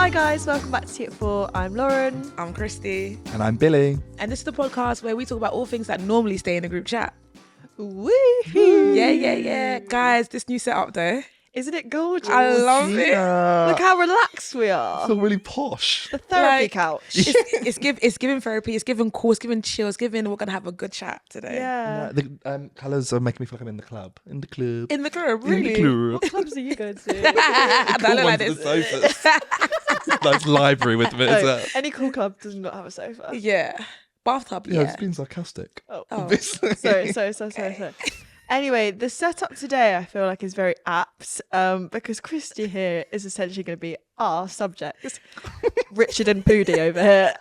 Hi guys, welcome back to Tea at 4. I'm Lauren. I'm Christie. And I'm Billy. And this is the podcast where we talk about all things that normally stay in a group chat. Woohoo! Yeah. Guys, this new setup though. Isn't it gorgeous? I love it. Look how relaxed we I are. feel really posh. The therapy Like, couch. It's giving therapy, it's giving cool, it's giving chill, it's giving we're gonna have a good chat today. Yeah. The colours are making me feel like I'm in the club. In the club. In the club, In really? the club. What clubs are you going to? I Cool look like ones this. with the sofas. Nice library with it as well. Any cool club does not have a sofa. Yeah. Bathtub, Yeah, yeah. it's being sarcastic. Oh. Obviously. Sorry. Anyway, the setup today I feel like is very apt because Christie here is essentially going to be our subject. Richard and Pooty over here.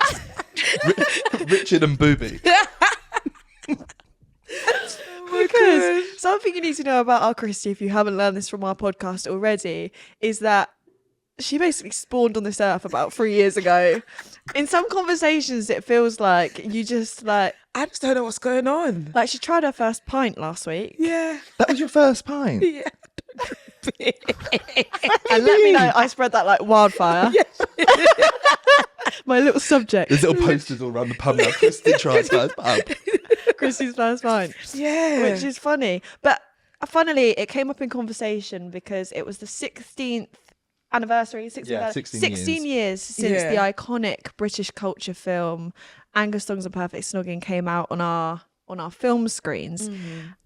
Richard and Booby. Because something you need to know about our Christie, if you haven't learned this from our podcast already, is that she basically spawned on this earth about 3 years ago. In some conversations, it feels like you just I just don't know what's going on. like she tried her first pint last week. Yeah. That was your first pint? Yeah. And let me know, I spread that like wildfire. My little subject. There's little posters all around the pub now. Christy tries first pub. Christie's first pint. Yeah. Which is funny. But funnily, it came up in conversation because it was the 16th anniversary, 16 years since the iconic British culture film Angus Thongs and Perfect Snogging came out on our film screens,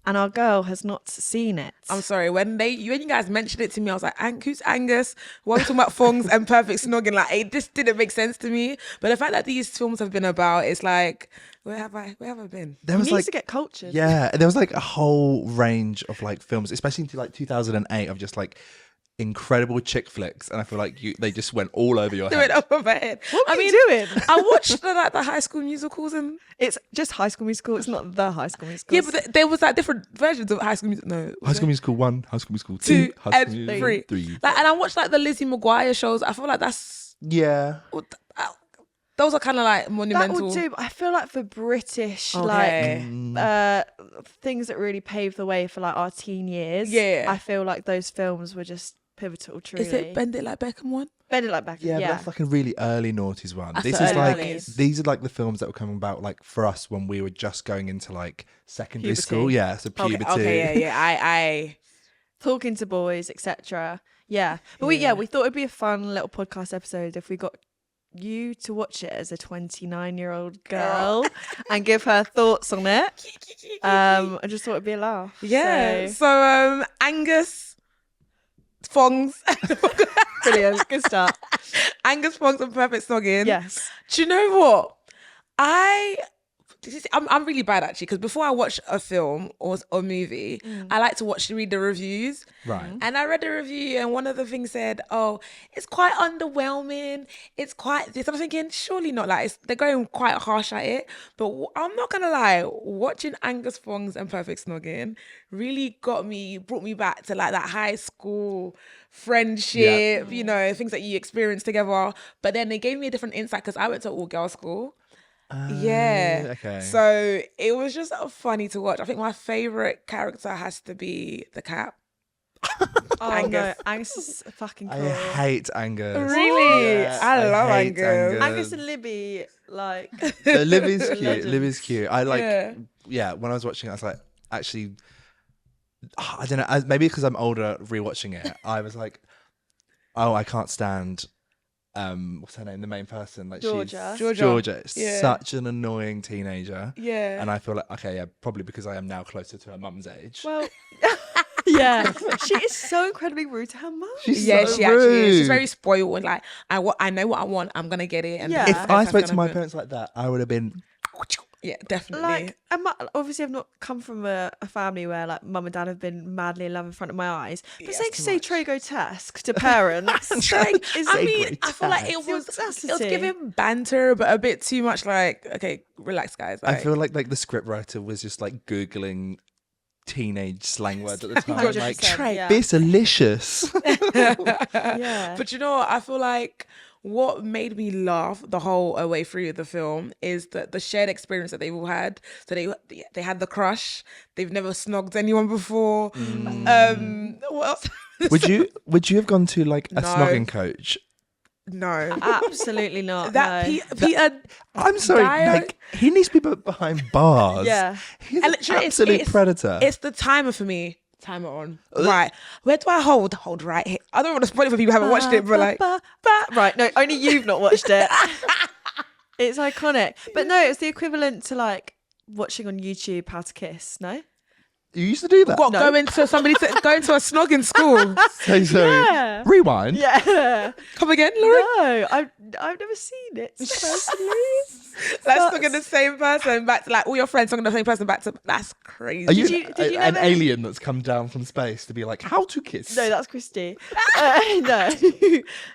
and our girl has not seen it. I'm sorry, when you guys mentioned it to me, I was like, who's Angus? Why are we talking about Thongs and Perfect Snogging? Like, it just didn't make sense to me. But the fact that these films have been about, it's like, where have I been? There You was need like to get cultured. Yeah, there was like a whole range of like films, especially into like 2008 of just like incredible chick flicks, and I feel like they just went all over your Do head. it over my head. What are you doing? I watched the High School Musicals and It's just High School Musical. It's not the High School Musical. yeah, but there was like different versions of High School Musical. No, High School Musical 1, High School Musical 2 2, High School and Musical 3. 3. Like, and I watched like the Lizzie McGuire shows. I feel like that's Yeah. those are kind of like that monumental. will do. But I feel like for British, Okay. things that really paved the way for like our teen years. Yeah. I feel like those films were just pivotal. Truly. Is it Bend It Like Beckham one? Bend It Like Beckham? Yeah, but Yeah. that's like a really early noughties one. That's This the is early like noughties. these are like the films that were coming about like for us when we were just going into like secondary Puberty. school. Yeah, so puberty. Okay, yeah. I Talking to boys, etc. Yeah, but we thought it'd be a fun little podcast episode if we got you to watch it as a 29-year-old girl and give her thoughts on it. I just thought it'd be a laugh. yeah. So Angus Thongs, Brilliant, good start. Angus Thongs and Perfect Snogging. Yes. Do you know what? I'm really bad actually, because before I watch a film or a movie, I like to read the reviews. Right. And I read the review, and one of the things said, "Oh, it's quite underwhelming. It's quite this." I'm thinking, surely not. Like they're going quite harsh at it. But I'm not gonna lie, watching Angus Thongs and Perfect Snogging really brought me back to like that high school friendship. You know, things that you experience together. But then they gave me a different insight because I went to all girls school. Yeah. Okay. So it was just funny to watch. I think my favorite character has to be the cat. Oh Angus. no, Angus is fucking cool. I hate Angus. Really? Yeah, I love hate Angus. Angus and Libby, like Livy's cute. Legends. Livy's cute. I like. Yeah. Yeah. When I was watching it, I was like, actually, I don't know. Maybe because I'm older, rewatching it, I was like, oh, I can't stand. What's her name? The main person, like Georgia. Georgia. It's Yeah. such an annoying teenager. Yeah. And I feel like, okay, yeah, probably because I am now closer to her mum's age. well, yeah, she is so incredibly rude to her mum. She's Yeah, so she actually is. She's rude. very spoiled and like, I know what I want. I'm gonna get it. And Yeah. If that's I what's spoke to gonna my happen. parents like that, I would have been. Yeah, definitely. Like, obviously, I've not come from a family where like mum and dad have been madly in love in front of my eyes. But Yeah, saying it's too say much. grotesque to parents, Like, is I Say mean, I feel like it The was audacity. giving banter, but a bit too much. Like, okay, relax, guys. I Like, feel like the scriptwriter was just like Googling teenage slang words at the time. 100%, Like, yeah. Bisalicious. yeah. But you know what? I feel like what made me laugh the whole way through the film is that the shared experience that they've all had. So they had the crush. They've never snogged anyone before. What else? Would you have gone to like a No. snogging coach? No. Absolutely not. That no. Peter. I'm sorry, like he needs to be put behind bars. Yeah. He's an absolute predator. It's the timer for me. Timer on. Right. Where do I hold? Hold right here. I don't want to spoil it for people who haven't watched it, but like. Right. No, only you've not watched it. It's iconic. But no, it's the equivalent to like watching on YouTube How to Kiss, no? You used to do that. What, go into a snogging school? So sorry. Yeah. Rewind. Yeah. Come again, Lauren? No, I've never seen it personally. Like snogging the same person back to like all your friends snogging the same person back to. That's crazy. Are you, did you an ever... alien that's come down from space to be like, how to kiss? No, that's Christie. No.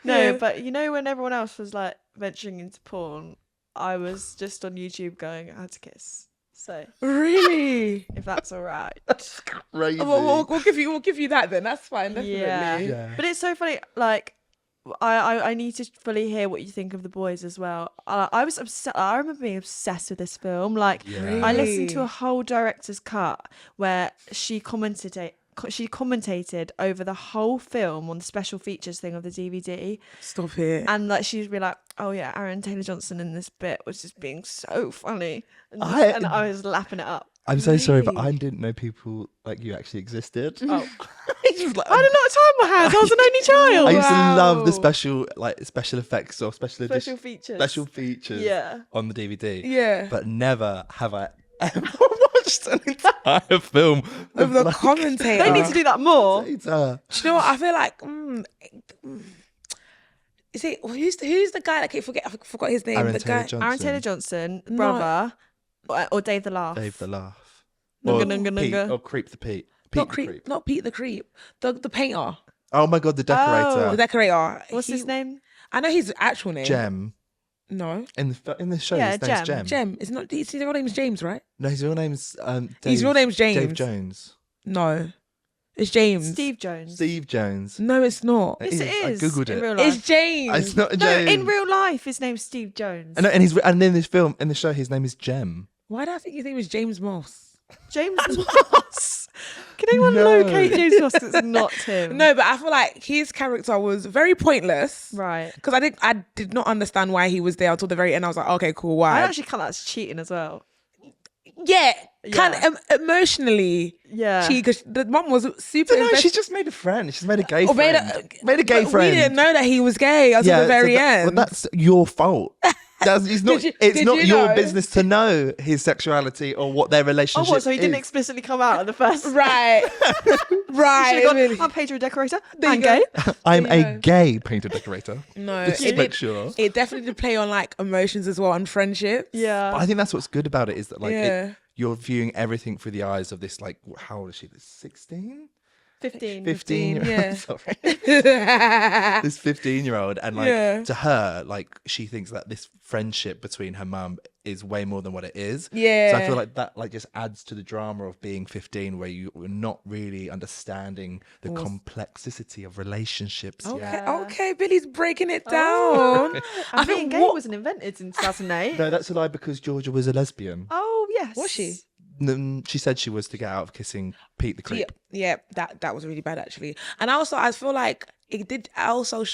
No, but you know when everyone else was like venturing into porn, I was just on YouTube going, how to kiss. So really, if that's all right, that's crazy. We'll give you that then. That's fine. Definitely. Yeah. But it's so funny. Like, I need to fully hear what you think of The Boys as well. I was obsessed. I remember being obsessed with this film. Like, I listened to a whole director's cut where she commentated over the whole film on the special features thing of the DVD. Stop it. And like she'd be like, oh yeah, Aaron Taylor-Johnson in this bit was just being so funny. And I was lapping it up. I'm so sorry, but I didn't know people like you actually existed. Oh. Like, I had a lot of time on my hands. I was an only child. I used to love the special effects or special features on the DVD. Yeah. But never have I ever watched an entire film with the commentator. They need to do that more. Do you know what? I feel like is it who's the guy that I forgot his name. Aaron Taylor-Johnson, brother, or Dave the Laugh. Dave the Laugh. Nunga. Or Creep the Pete. Not Pete the Creep. The painter. Oh my god, the decorator. Oh, the decorator. What's his name? I know his actual name. Jem. No. In the show, his name's Jem. Jem. It's not. His real name's James, right? No, his real name's his real name's James. Dave Jones. No, it's James. Steve Jones. Steve Jones. No, it's not. Yes, it is. I googled it. In real life. It's James. It's not James. No, in real life, his name's Steve Jones. And in this film, in the show, his name is Jem. Why do I think his name is James Moss? James Moss. Can anyone locate James Moss? It's not him. No, but I feel like his character was very pointless. Right. Because I did not understand why he was there until the very end. I was like, okay, cool, why? I actually count that as cheating as well. Yeah. Kind of emotionally. Yeah. Because the mum was super She just made a friend. She's made a gay friend. Made a gay friend. We didn't know that he was gay until the very end. Well, that's your fault. It's not your business to know his sexuality or what their relationship is. Oh, what? So he didn't explicitly come out at the first. Right. Right. I'm painter and decorator. I'm gay. I'm a gay painter decorator. No. Just to make sure. It definitely did play on like emotions as well and friendships. Yeah. But I think that's what's good about it is that like you're viewing everything through the eyes of this like, how old is she? 16? 15. Yeah. Sorry. This 15-year-old, and like to her, like she thinks that this friendship between her mum is way more than what it is. Yeah. So I feel like that like just adds to the drama of being 15, where you're not really understanding the complexity of relationships. Okay, Billy's breaking it down. I think gay wasn't invented in 2008. No, that's a lie because Georgia was a lesbian. Oh yes. Was she? She said she was to get out of kissing Pete the Creep. Yeah, that was really bad actually. And also, I feel like it did also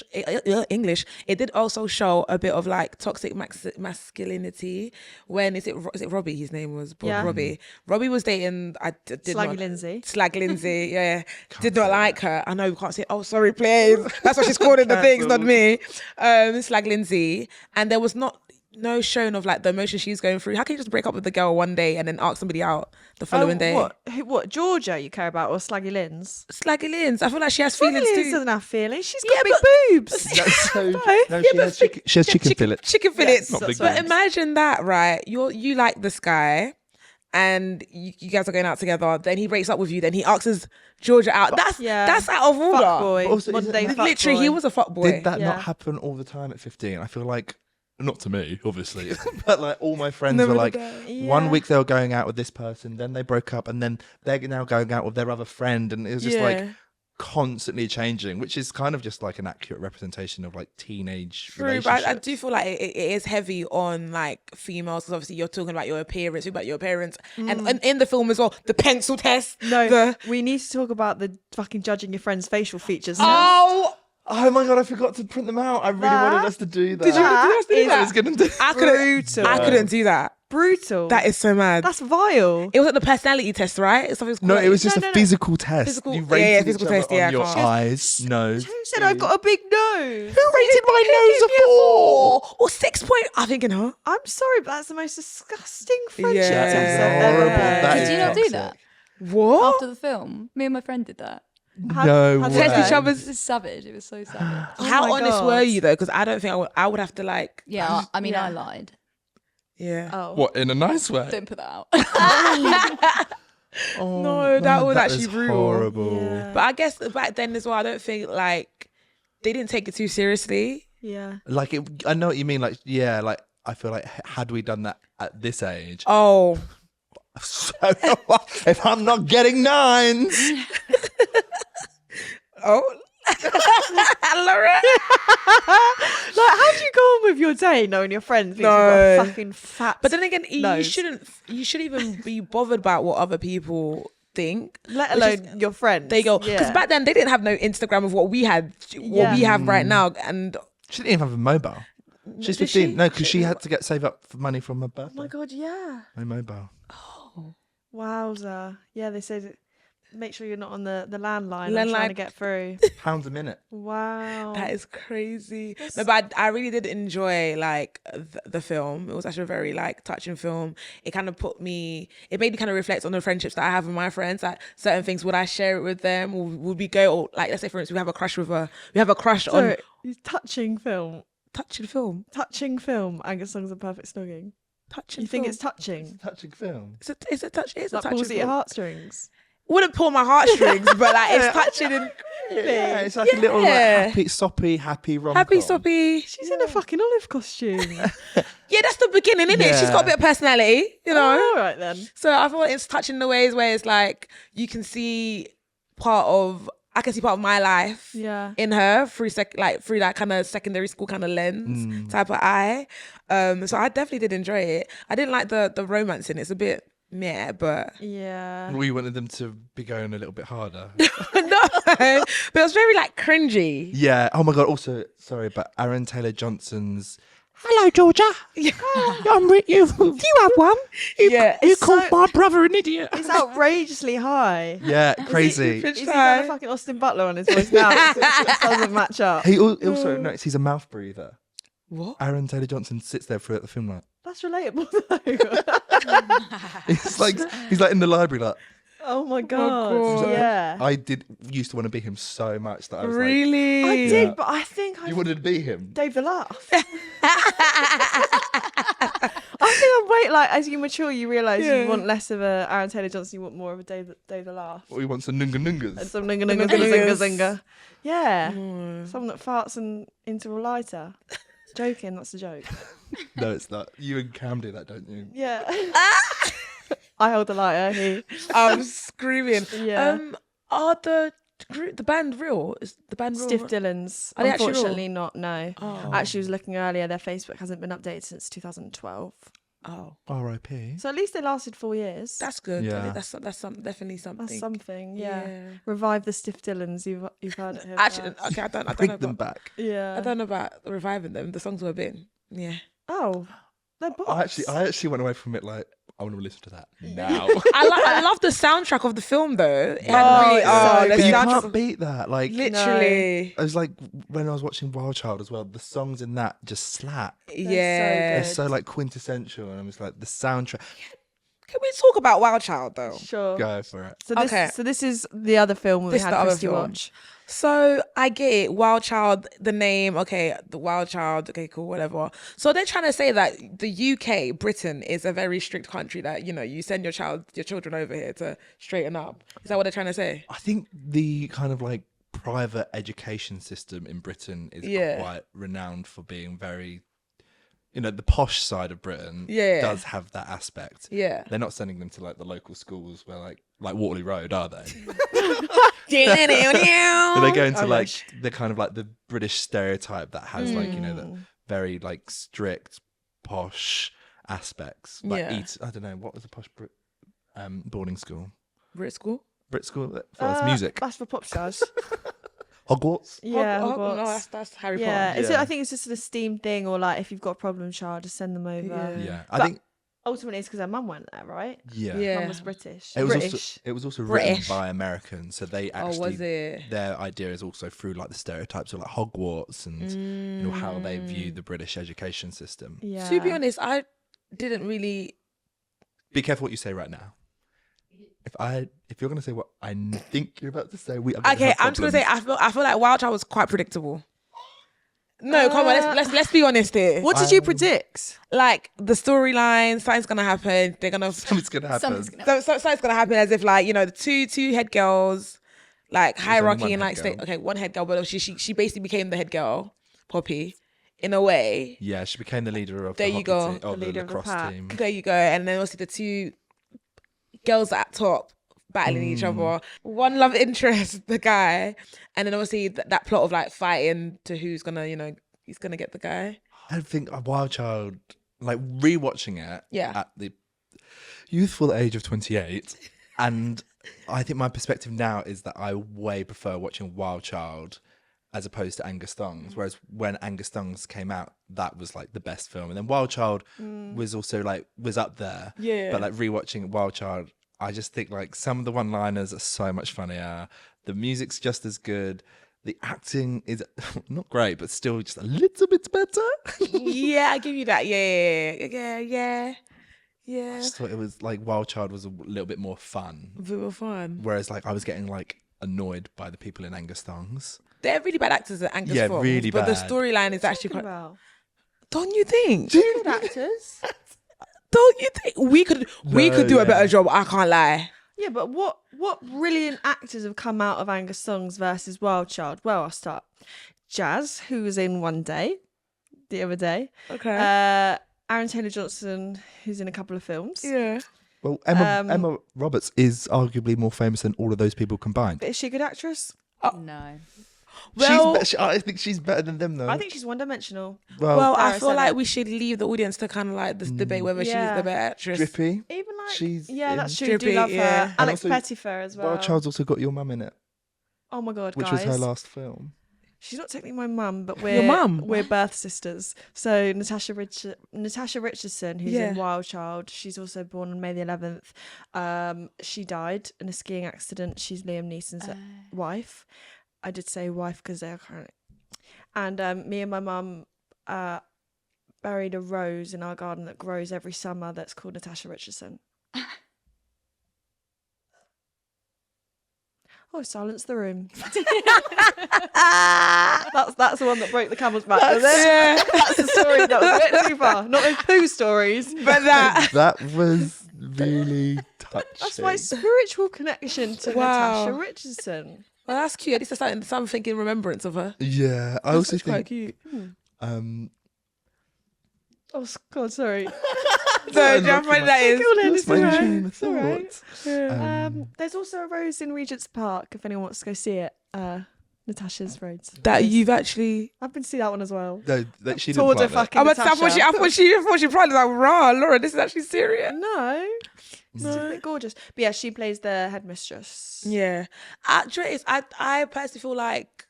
English. It did also show a bit of like toxic masculinity. When is it Robbie? His name was Robbie. Robbie was dating. Slag Lindsay. Yeah, did not like her. I know we can't say. Oh, sorry, please. That's what she's called in the things, not me. Slag Lindsay, and there was no shown of like the emotion she's going through. How can you just break up with the girl one day and then ask somebody out the following day? What Georgia you care about or Slaggy Lynn's? Slaggy Lynn's. I feel like she has feelings too. Slaggy doesn't have feelings. She's got big boobs. She has chicken fillets. Chicken fillets. Yes, but imagine that, right? You like this guy and you guys are going out together. Then he breaks up with you. Then he asks Georgia out. That's out of order. Fuckboy. Literally, he was a fuckboy. Did that not happen all the time at 15? I feel like. Not to me, obviously, but like all my friends were like, 1 week they were going out with this person, then they broke up, and then they're now going out with their other friend, and it was just like constantly changing, which is kind of just like an accurate representation of like teenage relationships. But I do feel like it is heavy on like females, because obviously you're talking about your appearance, and in the film as well, the pencil test. No, we need to talk about the fucking judging your friend's facial features. Oh my god, I forgot to print them out. I really wanted us to do that. Did you want us to do that? I was gonna do. I couldn't do that. Brutal. That is so mad. That's vile. It wasn't the personality test, right? No, it was just a physical test. Physical- you yeah, rated physical each other test, yeah, on your I can't. eyes, nose. Who said I've got a big nose? Who rated my nose a 4? or 6 point. I'm thinking, huh? I'm sorry, but that's the most disgusting friendship Yeah. test That is I've ever horrible. heard. That Did is you not do toxic. that What? after the film? Me and my friend did that. No How- way. Test each It other's. was savage. It was so savage. Oh How my honest God. were you though? Because I don't think I would have to like. Yeah, I mean, Yeah. I lied. Yeah. Oh. What, in a nice way? Don't put that out. Oh, No, that was that actually is brutal. horrible. Yeah. But I guess back then as well, I don't think like they didn't take it too seriously. Yeah. Like, I know what you mean. Like, yeah, like, I feel like had we done that at this age, Oh, so, if I'm not getting 9s, oh, Laura. Like, how do you go on with your day knowing your friends think you've got No. a fucking fat But then again, you nose? shouldn't even be bothered about what other people think. Let Which is- alone your friends. There you go. Because Yeah. back then they didn't have no Instagram of what we had, what we have right now, and she didn't even have a mobile. She's Did 15. she? No, because she had to save up for money from her Oh birthday. my God, yeah. No mobile. Wowza. Yeah, they said make sure you're not on the landline. I'm trying to Landline. get through. Pounds a minute. Wow. that is crazy. No, but I really did enjoy like the film. It was actually a very like touching film. It kind of it made me kind of reflect on the friendships that I have with my friends. Like certain things, would I share it with them? Or would we go, or like let's say for instance, we have a crush on So, touching film. touching film. Touching film. Angus Thongs and Perfect Snogging. Touching You think film. it's touching? Touching film. It's a touch. It's a Like touching pulls at your film. heartstrings. Wouldn't pull my heartstrings, but like it's touching and Yeah, it's like a little like, happy, soppy, happy rom-com. happy soppy. She's in a fucking olive costume. Yeah, that's the beginning, isn't it? She's got a bit of personality, you know. All right then. So I thought it's touching the ways where it's like you can see I can see part of my life Yeah. in her through that kind of secondary school kind of lens type of eye. So I definitely did enjoy it. I didn't like the romance in it. It's a bit meh, but Yeah. We wanted them to be going a little bit harder. no, but it was very like cringy. Yeah. Oh my God. Also, sorry, but Aaron Taylor Johnson's "Hello, Georgia. I'm you. Do you have one? Yeah, You it's called so- my brother an idiot." It's outrageously high. Yeah, crazy. French Is he got a tie. fucking Austin Butler on his voice now? It doesn't match up. He also noticed he's a mouth breather. What? Aaron Taylor Johnson sits there throughout the film like That's relatable though. he's like in the library like. Oh my God. God. Yeah. I used to want to be him so much that I was Really? I Yeah. did, but I think like, you wanted to be him. Dave the Laugh. I think as you mature, you realise Yeah. you want less of a Aaron Taylor Johnson, you want more of a Dave the Laugh. Or he wants a nunga And nungas. some nunga nunga zinga zinga. Yeah. Someone that farts into a lighter. Joking, that's a joke. No, it's not. You and Cam do that, don't you? Yeah. I hold the lighter, I'm screaming. Yeah. Are the band real? Is the band real? Stiff Dillons. Are they actually real? Unfortunately not, no. Oh. Actually, I was looking earlier, their Facebook hasn't been updated since 2012. Oh, R.I.P. So at least they lasted 4 years. that's good. Yeah. That's definitely something. That's something, yeah. Yeah. Revive the Stiff Dillons, you've heard it here Actually, first. okay, I don't know Bring them about, back. Yeah. I don't know about reviving them. The songs were a bit, yeah. Oh, they're bots. I actually went away from it like I want to listen to that now. I love the soundtrack of the film though. It had Oh, really, it's so the good. you soundtrack. can't beat that. Like Literally, it was like when I was watching Wild Child as well. The songs in that just slap. yeah. They're so like quintessential, and I was like the soundtrack. Can we talk about Wild Child though? Sure. Go for it. So this is the other film we This is had the other Christie film. watch. So I get it. Wild Child, the name, okay, the Wild Child, okay, cool, whatever. So they're trying to say that the UK, Britain, is a very strict country that, you know, you send your children over here to straighten up. Is that what they're trying to say? I think the kind of like private education system in Britain is Yeah. quite renowned for being very, you know, the posh side of Britain Yeah. does have that aspect. Yeah. They're not sending them to like the local schools where like Waterloo Road, are they? Yeah. So they go into Oh, like gosh. the kind of like the British stereotype that has like, you know, the very like strict posh aspects. Like Yeah. I don't know, what was the posh boarding school? Brit school? Brit school? Well, it's music. That's for pop stars. Hogwarts. Yeah, No, Hogwarts. that's Harry Yeah, Potter. Is Yeah. I think it's just an esteem thing, or like if you've got a problem child, just send them over. Yeah. Yeah, But I think. ultimately it's because her mum went there, right? Yeah. Yeah. Mum was British. It was British. also British. written by Americans, so they actually was it? their idea is also through like the stereotypes of like Hogwarts and you know how they view the British education system. Yeah. To be honest, I didn't really. Be careful what you say right now. If you're gonna say what I think you're about to say, we are gonna Okay, have I'm just gonna say problems. I feel like Wild Child was quite predictable. No, come on, let's be honest here. What did you predict? Like the storyline, something's gonna happen. They're gonna Something's gonna happen. Something's gonna something's gonna happen as if like, you know, the two head girls, like only hierarchy one and like head state. girl. Okay, one head girl, but she basically became the head girl, Poppy, in a way. Yeah, she became the leader of There the you hockey go. team, or The leader of the lacrosse pack. team. There you go. And then obviously the two girls at top battling each Mm. other. One love interest, the guy, and then obviously that plot of like fighting to who's gonna, you know, he's gonna get the guy. I think a Wild Child, like rewatching it Yeah. at the youthful age of 28, and I think my perspective now is that I way prefer watching Wild Child as opposed to Angus Thongs. Whereas when Angus Thongs came out, that was like the best film, and then Wild Child was also like was up there. Yeah. But like rewatching Wild Child, I just think like some of the one-liners are so much funnier. The music's just as good. The acting is not great, but still just a little bit better. Yeah, I give you that. Yeah. I just thought it was like Wild Child was a little bit more fun. Very fun. Whereas like I was getting like annoyed by the people in Angus Thongs. They're really bad actors at Angus Yeah, Thongs, really but the bad. storyline is actually Talking quite. about Don't you think? good actors. Don't you think we could do yeah. a better job? I can't lie. Yeah, but what brilliant actors have come out of Angus Thongs versus Wild Child? Well, I'll start. Jazz, who was in One Day, the other day. Okay. Aaron Taylor-Johnson, who's in a couple of films. Yeah. Well, Emma Roberts is arguably more famous than all of those people combined. But is she a good actress? No. Well, I think she's better than them though. I think she's one-dimensional. well, I Sarah feel said like it. we should leave the audience to kind of like this debate whether she's Yeah. the better actress. Drippy. Even like, She's that's in true. Drippy, Do love yeah. her. And Alex also, Pettyfer as well. Wild Child's also got Your Mum in it, Oh my god, which guys! was her last film. She's not technically my mum, but Your mum? we're birth sisters. So Natasha Richardson, who's Yeah. in Wild Child, she's also born on May the 11th. She died in a skiing accident. She's Liam Neeson's wife. I did say wife because they are currently. And me and my mum buried a rose in our garden that grows every summer. That's called Natasha Richardson. Oh, silence the room. That's the one that broke the camel's back. Was it? Yeah. That's the story that was a bit too far. Not those poo stories. But that. That was really touching. That's my spiritual connection to Wow. Natasha Richardson. Well, that's cute. At least there's something in remembrance of her. Yeah, I also That's quite think cute. Oh God, sorry. So, do you have that is? That's my alright. train of It's alright. thought. There's also a rose in Regent's Park if anyone wants to go see it. Natasha's Rose. That you've actually. I've been to see that one as well. No, that she Tour didn't de plant it. fucking Natasha. I thought she probably was like, rah, Laura, this is actually serious. No. It's just a bit gorgeous. But yeah, she plays the headmistress. Yeah. Actually, I personally feel like,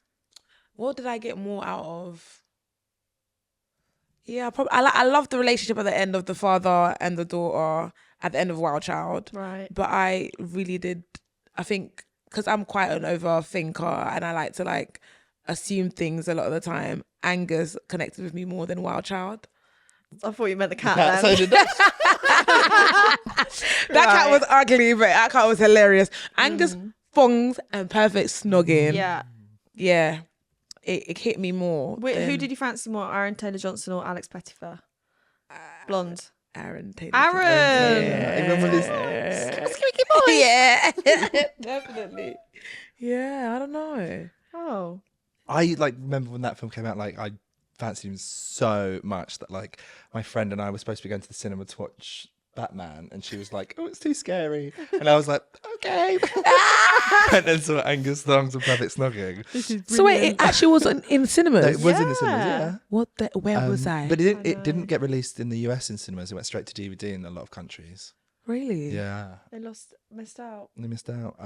what did I get more out of? Yeah, probably. I love the relationship at the end of the father and the daughter at the end of Wild Child. Right. But I really did. I think because I'm quite an overthinker and I like to like assume things a lot of the time. Angus connected with me more than Wild Child. I thought you meant the cat That then. sounded That cat was ugly, but that cat was hilarious. Angus Thongs and Perfect Snogging. Yeah. Yeah. It hit me more. Wait, who than did you fancy more, Aaron Taylor-Johnson or Alex Pettyfer? Blonde. Aaron Taylor. Aaron! Yeah. Even with his Yeah. Definitely. Yeah, I don't know. Oh. I like remember when that film came out, like I fancied him so much that like my friend and I were supposed to be going to the cinema to watch Batman, and she was like, "Oh, it's too scary," and I was like, "Okay." And then saw Angus Thongs and Perfect Snogging. So wait, it actually was in cinemas? No, it was in the cinemas, yeah. What the, where was I? But it didn't get released in the US in cinemas. It went straight to DVD in a lot of countries. Really? Yeah, They missed out. they missed out.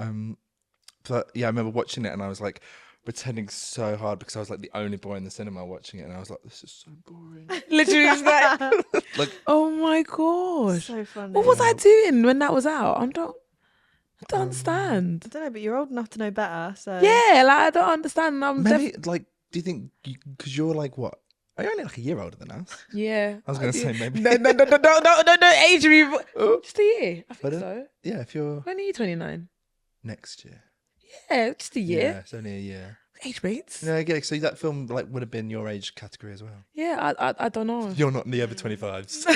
But yeah, I remember watching it and I was like pretending so hard because I was like the only boy in the cinema watching it, and I was like, this is so boring. Literally, just like, Like, oh my gosh. So funny. What was I doing when that was out? I don't understand. I don't know, but you're old enough to know better. So Yeah, like I don't understand. I'm maybe like, do you think because you're like what? Are you only like a year older than us? yeah. I was going to say maybe. No, age me. Just a year. I think Pardon? so. Yeah, if you're When are you 29? next year. Yeah, just a year. Yeah, it's only a year. Age mates. No, I get it. So that film like would have been your age category as well. Yeah, I don't know. You're not in the over 25s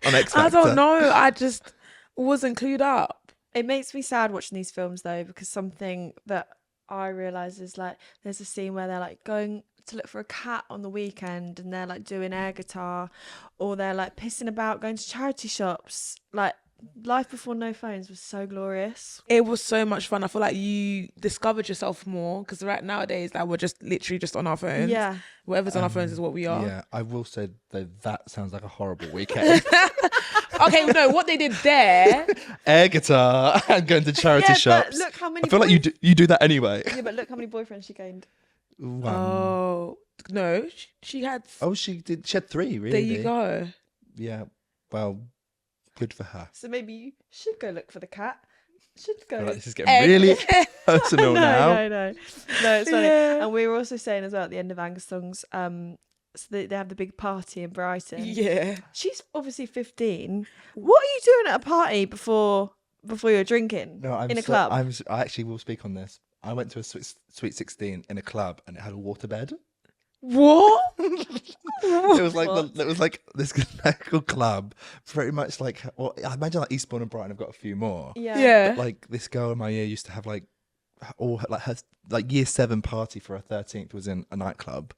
on X Factor. I don't know. I just wasn't clued up. it makes me sad watching these films though, because something that I realise is like there's a scene where they're like going to look for a cat on the weekend and they're like doing air guitar, or they're like pissing about going to charity shops. Like life before no phones was so glorious. It was so much fun. I feel like you discovered yourself more because right nowadays like we're just literally just on our phones. Yeah. Whatever's on our phones is what we are. Yeah, I will say that sounds like a horrible weekend. Okay, no, what they did there. Air guitar and going to charity Yeah, shops. but look how many I feel like you do that anyway. Yeah, but look how many boyfriends she gained. One. Oh no, she had. Oh, she did. She had 3, really. There you go. Yeah. Well, good for her. So maybe you should go look for the cat. Should I go. feel like this is getting really personal now. No, it's funny. Yeah. And we were also saying as well at the end of Angus Thongs, so they have the big party in Brighton. Yeah. She's obviously 15. What are you doing at a party before you're drinking? No, I'm in a so- club. I actually will speak on this. I went to a Sweet 16 in a club and it had a waterbed. What? It was like this local club, very much like. Well, I imagine like Eastbourne and Brighton have got a few more. Yeah. But like this girl in my year used to have like all like her like year 7 party for her 13th was in a nightclub,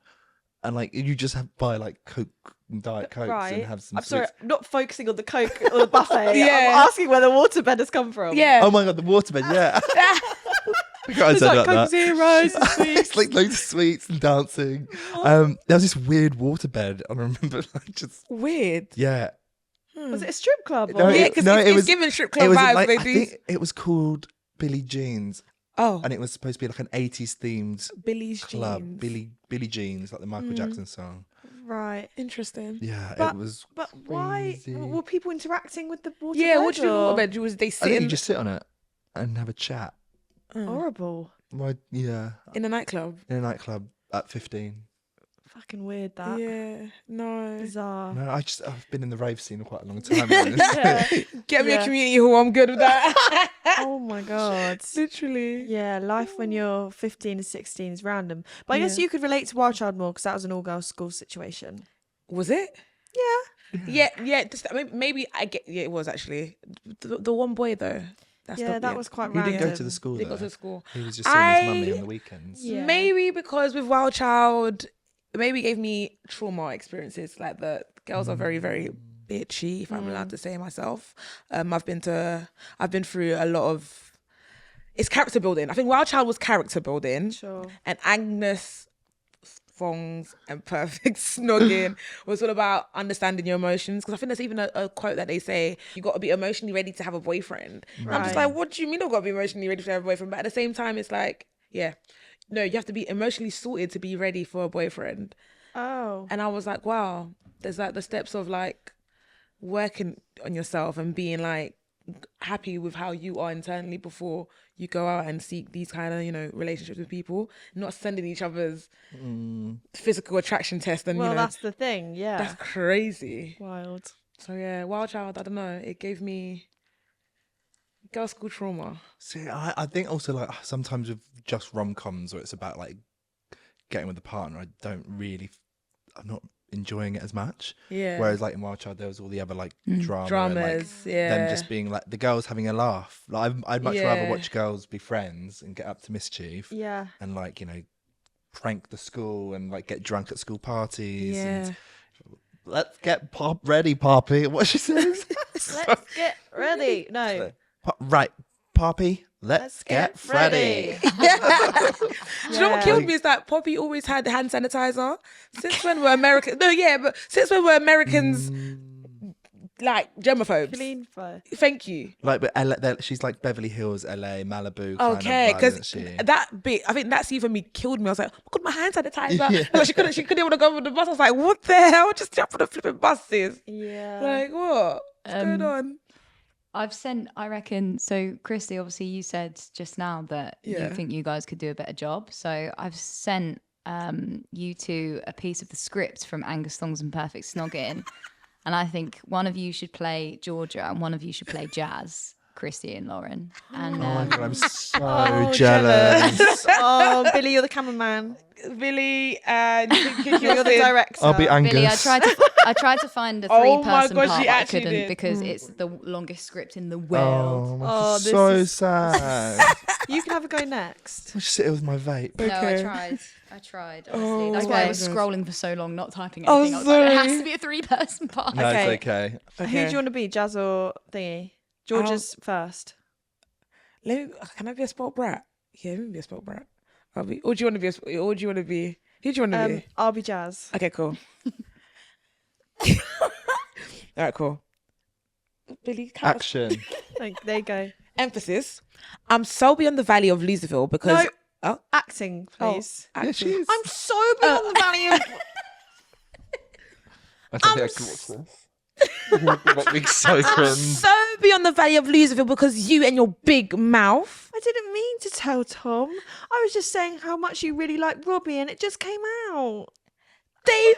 and like you just buy like Coke and Diet Cokes and have some. I'm sorry, sweets. I'm not focusing on the Coke or the buffet. Yeah. I'm asking where the waterbed has come from. Yeah. Oh my god, the waterbed! Yeah. I forgot I It's said like about Coke that. Zeros and sweets. It's like loads of sweets and dancing. There was this weird waterbed, and I remember like just Weird. yeah. Was it a strip club? No, or? Yeah, because no, it's, it it's was- giving strip It club was vibes. like, They I do. think it was called Billie Jeans, Oh, and it was supposed to be like an 80s themed Billy's club. jeans. Billie Jeans, like the Michael Jackson song. Right. Interesting. Yeah, But- it was. But why crazy. were people interacting with the waterbed? Yeah, what do you or- mean? Was they I think sitting you just sit on it and have a chat. Horrible. Well, yeah, in a nightclub? in a nightclub at 15. Fucking weird that. Yeah, no. Bizarre. No, I've been in the rave scene for quite a long time. now. Yeah. Get me a Yeah. community hall. I'm good with that. Oh my god. Literally. Yeah, life when you're 15 and 16 is random. But I guess Yeah. you could relate to Wild Child more because that was an all-girls school situation. Was it? Yeah. Yeah. Just, maybe I get. Yeah, it was actually the one boy though. That's Yeah, that was quite He random. didn't go to the school They though. got to school. He was just seeing his mummy on the weekends. Yeah. Maybe because with Wild Child, maybe gave me trauma experiences. Like the girls are very, very bitchy, if I'm allowed to say myself. I've been through a lot of. It's character building. I think Wild Child was character building, Sure. and Angus Thongs and Perfect Snogging was all about understanding your emotions. Because I think there's even a quote that they say you got to be emotionally ready to have a boyfriend. And I'm just Right. like, what do you mean I've got to be emotionally ready to have a boyfriend? But at the same time, it's like, yeah, no, you have to be emotionally sorted to be ready for a boyfriend. Oh. And I was like, wow, there's like the steps of like working on yourself and being like happy with how you are internally before you go out and seek these kind of, relationships with people, not sending each other's physical attraction test. And, Well, that's the thing. Yeah. that's crazy. Wild. So yeah, Wild Child, I don't know. It gave me girl school trauma. See, I think also like sometimes with just rom-coms where it's about like getting with a partner, I'm not enjoying it as much. Yeah. Whereas like in Wild Child, there was all the other like drama, Dramas, and, like, yeah. them just being like the girls having a laugh. Like I'd much rather Yeah. watch girls be friends and get up to mischief Yeah. and like prank the school and like get drunk at school parties. Yeah. And let's get ready, Poppy. What she says? Let's get ready. No. Right, Poppy. Let's get Freddy. Do you know what killed Yeah. me is that Poppy always had hand sanitizer. Since when were Americans? No, yeah, but since when were Americans like germaphobes. Clean fire. Thank you. Like, but she's like Beverly Hills, LA, Malibu. Kind Okay, of vibe, because isn't she? that bit, I think that scene for me killed me. I was like, oh God, my hand sanitizer. Like, she couldn't even go on the bus. I was like, what the hell? Just jump on the flipping buses. Yeah. Like, what? What's going on? I've sent, I reckon, so Christie, obviously you said just now that you think you guys could do a better job. So I've sent you two a piece of the script from Angus Thongs and Perfect Snogging. And I think one of you should play Georgia and one of you should play Jazz, Christie and Lauren. And Oh my God, I'm so jealous. Oh, Billy, you're the cameraman. Billy and You're the director. I'll be Angus. Billy, I tried to find a Oh my three-person God, part, she but I actually couldn't did. because it's the longest script in the world. Oh, this so is- sad. You can have a go next. I'll just sit here with my vape. No, Okay. I tried, honestly. That's why I was scrolling for so long, not typing Oh, anything. I was like, it sorry. has to be a three-person part. No, Okay. it's okay. Who do you want to be, Jazz or thingy? George's first. Can I be a spoiled brat? Yeah, let me be a spoiled brat. Or do you want to be? Or do you want to be? Who do you want to be? I'll be Jazz. Okay, cool. All right, cool. Billy, count us. Action. There you go. Emphasis. I'm so beyond the valley of Loserville because No. oh, Acting, please. Yeah, she is. I'm so beyond the valley of... I don't think I can watch this. What being so I'm cringe. so beyond the valley of Loserville because you and your big mouth. I didn't mean to tell Tom. I was just saying how much you really like Robbie and it just came out. Dave.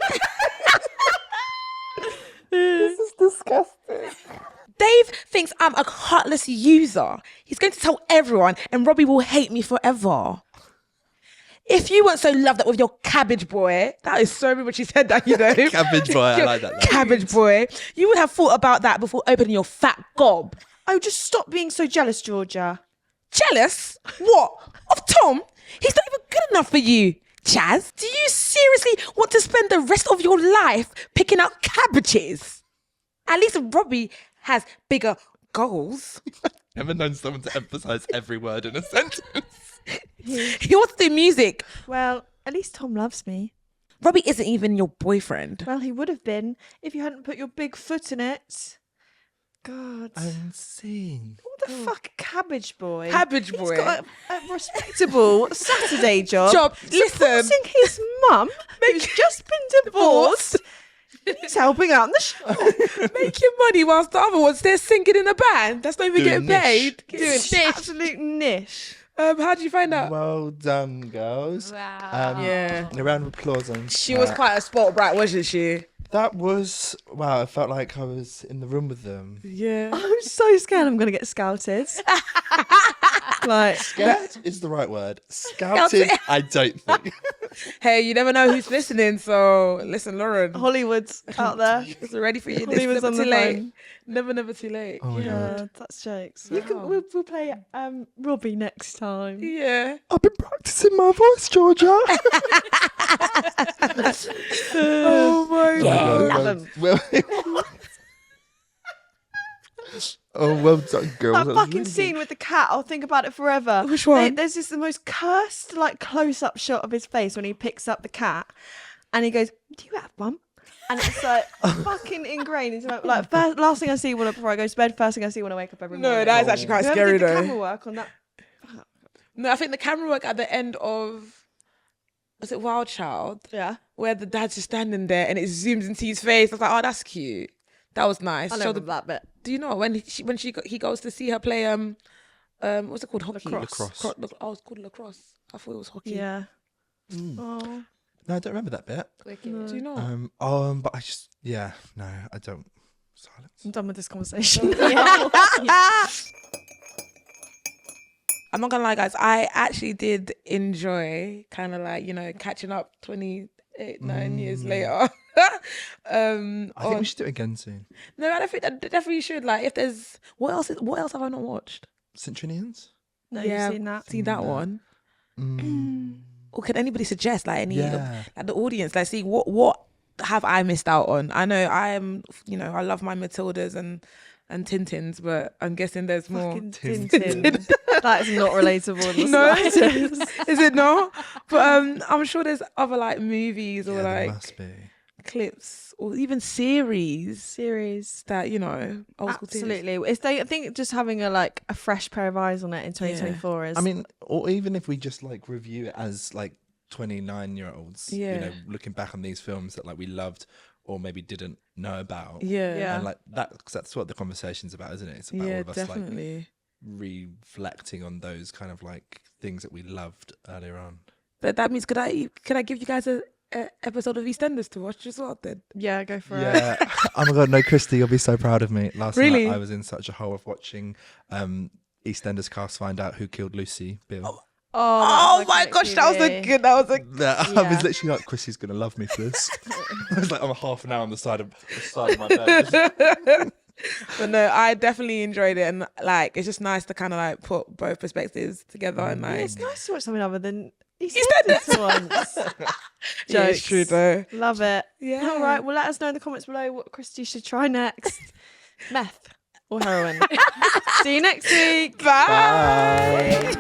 This is disgusting. Dave thinks I'm a heartless user. He's going to tell everyone and Robbie will hate me forever. If you weren't so loved up with your cabbage boy, that is so rude when she said that, you know. Cabbage boy, I like that. Cabbage boy. You would have thought about that before opening your fat gob. Oh, just stop being so jealous, Georgia. Jealous? What? Of Tom? He's not even good enough for you. Chaz, do you seriously want to spend the rest of your life picking out cabbages? At least Robbie has bigger goals. Never known someone to emphasise every word in a sentence. He wants to do music. Well, at least Tom loves me. Robbie isn't even your boyfriend. Well, he would have been if you hadn't put your big foot in it. God. Unseen. What the fuck, cabbage boy? Cabbage boy. He's got a respectable Saturday job. Listen. Supporting his mum, who's just been divorced. He's helping out in the show. Making money whilst the other one's there singing in a band. That's not even Doing getting paid. niche. Doing niche. Absolute niche. How did you find out? Well done, girls. Wow. Yeah. A round of applause on She was quite a sport brat, wasn't she? That was wow. I felt like I was in the room with them. Yeah. I'm so scared I'm going to get scouted. Like, Scared is the right word. Scouted, I don't think. Hey, you never know who's listening, so listen, Lauren. Hollywood's out there. It's ready for you. It's Hollywood's never on too the late. phone. Never too late. Oh my Yeah, god. that's jokes. We'll play Robbie next time. Yeah. I've been practicing my voice, Georgia. Oh my god. love him. Well, oh, well done, girls. That fucking scene with the cat, I'll think about it forever. Which one? There's just the most cursed, like, close-up shot of his face when he picks up the cat, and he goes, "Do you have one?" And it's like fucking ingrained into my last thing I see before I go to bed. First thing I see when I wake up every morning. No, that is actually quite Whoever scary did the though. camera work on that. No, I think the camera work at the end of was it Wild Child? Yeah, Where the dad's just standing there and it zooms into his face. I was like, oh, that's cute. That was nice. I Show love that bit. Do you know when he goes to see her play what's it called, hockey? Lacrosse. Oh, it's called lacrosse. I thought it was hockey. Yeah. Mm. Oh. No, I don't remember that bit. Wicked. Do you know? But I just no, I don't. Silence. I'm done with this conversation. I'm not gonna lie, guys. I actually did enjoy kind of like, you know, catching up 9 years later. I think we should do it again soon. No, I don't think that definitely should. Like, if there's what else have I not watched? Centurions. No, Yeah, you've seen that. Seen that one. Or can anybody suggest like any Yeah. like the audience? Like, see what have I missed out on? I know I am, you know, I love my Matildas and Tintins, but I'm guessing there's more. Fucking Tintin. That is not relatable in the No, slightest. is it not? But I'm sure there's other like movies or Yeah, there like must be. clips or even series that, you know, old school series. Absolutely. I think just having a fresh pair of eyes on it in 2024 is. I mean, or even if we just like review it as like 29-year-olds, you know, looking back on these films that like we loved or maybe didn't know about. And like that, cause that's what the conversation's about, isn't it? It's about all of us definitely. like reflecting on those kind of like things that we loved earlier on. But that means could I give you guys a episode of EastEnders to watch as well then? Yeah, go for it. Yeah. Oh my God, no, Christie, you'll be so proud of me. Last Really? night I was in such a hole of watching EastEnders cast find out who killed Lucy Bill. Oh my gosh, that was a good. That was a. I was literally like, Chrissy's gonna love me for this. I was like, I'm half an hour on the side of my bed. But no, I definitely enjoyed it, and like it's just nice to kind of like put both perspectives together and like. It's nice to watch something other than EastEnders once. Yeah, it's true though. Love it. Yeah. All right. Well, let us know in the comments below what Christy should try next. Meth or heroin. See you next week. Bye.